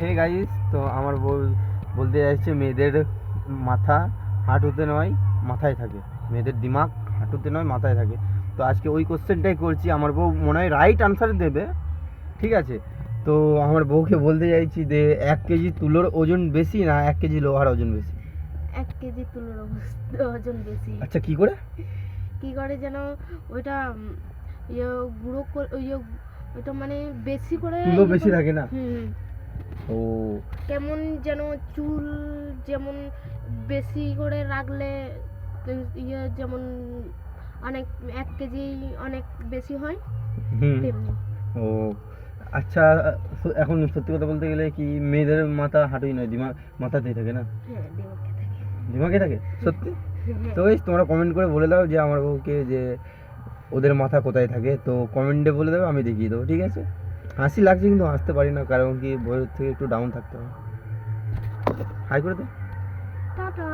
Hey guys, তো আমার বলতে যাচ্ছে মেয়েদের মাথা হাঁটুতে নয় মাথায় থাকে, মেয়েদের দিমাগ হাঁটুতে নয় মাথায় থাকে। তো আজকে ওই কোশ্চেনটাই করছি, আমার বউ মনে হয় রাইট আনসার দেবে, ঠিক আছে? তো আমার বউকে বলতে চাইছি যে 1 কেজি তুলোর ওজন বেশি না 1 কেজি লোহার ওজন বেশি? 1 কেজি তুলোর ওজন বেশি। আচ্ছা, কি করে? কি করে যেন ওইটা ইয়ে গুঁড়ো ওইটা মানে বেশি করে তুলো বেশি থাকে না? হুম। ও কেমন যেন চুল যেমন বেশি করে রাখলে যেমন অনেক 1 কেজি অনেক বেশি হয় হুম। তেমনি। ও আচ্ছা, এখন সত্যি কথা বলতে গেলে কি মেয়েদের মাথা হাঁটুই নয় দিমাগ মাথাতেই থাকে না? হ্যাঁ, দিমাগে থাকে। দিমাগে থাকে সত্যি? হ্যাঁ। তো তোমরা কমেন্ট করে বলে দাও যে আমার বউকে যে ওদের মাথা কোথায় থাকে, তো কমেন্টে বলে দেবে, আমি দেখিয়ে দেবো, ঠিক আছে? হাসি লাগছে কিন্তু হাসতে পারি না, কারণ কি বইয়ের থেকে একটু ডাউন থাকতে হবে। হাই করে দে। টাটা।